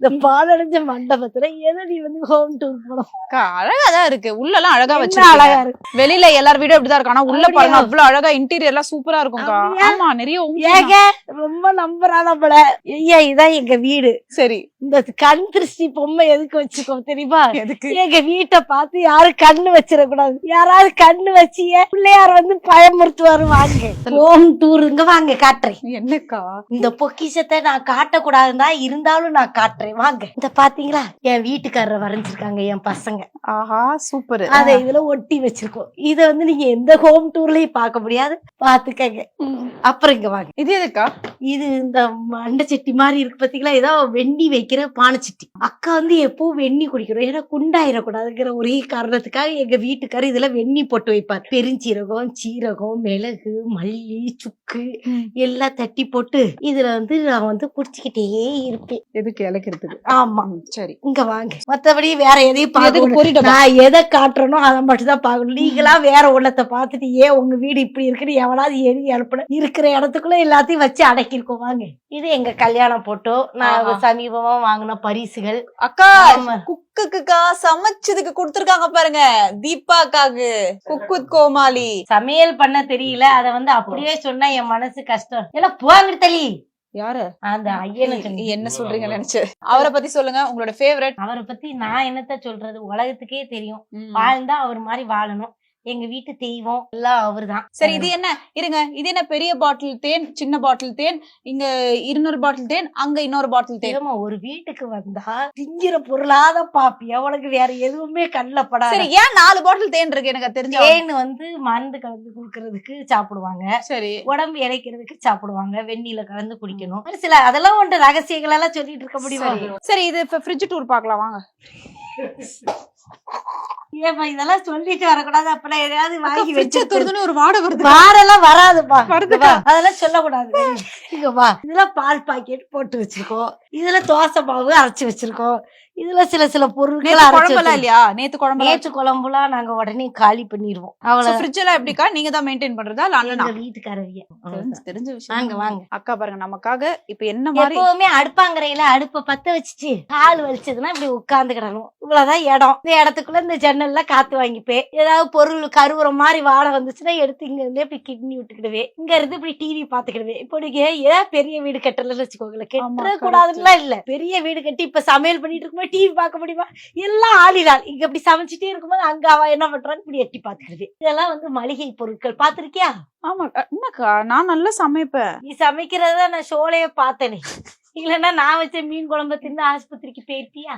இந்த பாலடைஞ்ச மண்டபத்துல எதை நீ வந்து ஹோம் டூர் போனோம்? அழகாதான் இருக்கு, உள்ள எல்லாம் அழகா வச்சு அழகா இருக்கு. வெளியில எல்லார் வீடும் இப்படிதான் இருக்கு, ஆனா உள்ள பாருங்க அவ்வளவு அழகா இன்டீரியர் எல்லாம் சூப்பரா இருக்கும்க்கா. ஆமா நிறைய ஏங்க ரொம்ப நம்புறான போல. ஐயா இதான் எங்க வீடு. சரி, இந்த கண் திருஷ்டி பொம்மை எதுக்கு வச்சுக்கோ தெரியுமா? எதுக்கு? எங்க வீட்டை பார்த்து யாரும் கண்ணு வச்சிடக்கூடாது. யாராவது கண்ணு வச்சிய பிள்ளையார் வந்து பயமுறுத்துவாரு. வாங்க ஹோம் டூருங்க, வாங்க காட்டுறேன். என்னக்கா இந்த பொக்கிஷத்தை நான் காட்டக்கூடாதுன்னா இருந்தாலும் நான் காட்டுறேன். வாங்க. இந்த பாத்தீங்களா என் வீட்டுக்காரரை வரைஞ்சிருக்காங்க என் பசங்க. ஆஹா சூப்பர். அதை இதுல ஒட்டி வச்சிருக்கோம். இத வந்து நீங்க எந்த ஹோம் டூர்லயும் பார்க்க முடியாது, பாத்துக்கங்க. அப்புறம் இங்க வாங்க. இது எதுக்கா? இது இந்த மண்டை சட்டி மாதிரி இருக்கு பாத்தீங்களா, ஏதோ வெண்ணி வைக்கிற பானை சட்டி. அக்கா வந்து எப்பவும் வெண்ணி குடிக்கிறோம், ஏன்னா குண்டாயிடக்கூடாதுங்கிற ஒரே காரணத்துக்காக எங்க வீட்டுக்காரர் இதுல வெண்ணி போட்டு வைப்பார். பெருஞ்சீரகம், சீரகம், மிளகு, மல்லி, சுக்கு எல்லாம் தட்டி போட்டு இதுல வந்து நான் வந்து குடிச்சுக்கிட்டே இருப்பேன். எதுக்கு இலக்கிறதுக்கு? ஆமா சரி, இங்க வாங்க. மத்தபடி வேற எதையும் பார்க்க, பொரிட்டா நான் எதை காட்டுறனோ அதை மட்டும் தான் பாக்கணும். நீங்களா வேற உள்ளத்தை பார்த்துட்டு ஏன் உங்க வீடு இப்படி இருக்குன்னு எவனாவது எரி அனுப்புன இருக்கிற இடத்துக்குள்ள எல்லாத்தையும் வச்சு அடக்கிருக்கோம். வாங்க. இது எங்க கல்யாணம் போட்டோ நான் சமீபமா வாங்கின பரிசுகள். அக்கா குக்குக்கா சமைச்சதுக்கு கொடுத்திருக்காங்க பாருங்க, தீபாக்காக்கு குக் வித் கோமாளி. சமையல் பண்ண தெரியல, அத வந்து அப்படியே சொன்னா என் மனசு கஷ்டம். ஏன்னா போவாங்க தள்ளி. யாரு? அந்த ஐயனுக்கு. என்ன சொல்றீங்க நினைச்சு. அவரை பத்தி சொல்லுங்க, உங்களோட ஃபேவரட். அவரை பத்தி நான் என்னத்த சொல்றது, உலகத்துக்கே தெரியும். வாழ்ந்தா அவர் மாதிரி வாழணும். எங்க வீட்டு தெய்வம் எல்லாம் அவருதான். சரி, இது என்ன இருங்க, இது என்ன பெரிய பாட்டில் தேன், சின்ன பாட்டில் தேன், இங்க 200 பாட்டில் தேன், அங்க இன்னொரு பாட்டில் தேன். ஒரு வீட்டுக்கு வந்தா திங்கிற பொருளாத பாப்பியா, உனக்கு வேற எதுவுமே கண்ணுல படாது. சரி, ஏன் 4 பாட்டில் தேன் இருக்கு? எனக்கு தெரிஞ்ச தேன் வந்து மருந்து கலந்து குடுக்கறதுக்கு சாப்பிடுவாங்க. சரி, உடம்பு இழைக்கிறதுக்கு சாப்பிடுவாங்க. வெந்நீல கலந்து குடிக்கணும். சில அதெல்லாம் ஒன்று ரகசியங்கள் எல்லாம் சொல்லிட்டு இருக்க முடியுமா? சரி, இது ஃப்ரிட்ஜ் டூர் பாக்கலாம் வாங்க. ஏமா இதெல்லாம் சொல்லிட்டு வரக்கூடாது. அப்பெல்லாம் எதையாவது வாங்கி வச்சு ஒரு வாடை வருது. வாடெல்லாம் வராதுப்பா, அதெல்லாம் சொல்லக்கூடாது. இங்க வா. இதெல்லாம் பால் பாக்கெட் போட்டு வச்சிருக்கோம். இதுல தோசை மாவு அரைச்சு வச்சிருக்கோம். இதுல சில பொருட்கள் குழம்புலாம் இல்லையா? நேத்து குழம்புலாம் நாங்க உடனே காலி பண்ணிடுவோம். அவ்வளவு. ஃப்ரிட்ஜ் எல்லாம் எப்படிக்கா நீங்க தான் மெயின்டைன் பண்றதா? வீட்டுக்காரவிய தெரிஞ்ச விஷயம். வாங்க வாங்க. அக்கா பாருங்க, நமக்காக இப்ப என்ன மாதிரி எப்பவுமே அடுப்பாங்கரையில அடுப்ப பத்த வச்சுட்டு கால் வலிச்சதுன்னா இப்படி உட்கார்ந்துக்கிடணும். இவ்வளவுதான் இடம். இந்த இடத்துக்குள்ள இந்த ஜன்னல்ல காத்து வாங்கிப்பேன். ஏதாவது பொருள் கருவுற மாதிரி வாடை வந்துச்சுன்னா எடுத்து இங்க இருந்தே இப்படி கிட்னி விட்டுக்கிடுவேன். இங்க இருந்து இப்படி டிவி பாத்துக்கிடுவேன். இப்போ நீங்க ஏதாவது பெரிய வீடு கட்டலன்னு வச்சுக்கோங்களேன், கெட்ட கூடாதுன்னா இல்ல. பெரிய வீடு கட்டி இப்ப சமையல் பண்ணிட்டு இருக்கும்போது டிவி பார்க்க முடியுமா? எல்லாம் ஆளினால் இங்க இப்படி சமைச்சிட்டே இருக்கும்போது அங்க அவ என்ன பண்றான்னு இப்படி எட்டி பாத்துக்கிறது. இதெல்லாம் வந்து மளிகை பொருட்கள். பாத்திருக்கியா? ஆமா. என்னக்கா நான் நல்லா சமைப்பேன். நீ சமைக்கிறதா நான் ஷோலைய பார்த்தேனே. இல்லன்னா நான் வச்ச மீன் குழம்பு தின்னு ஆஸ்பத்திரிக்கு போயிருப்பியா?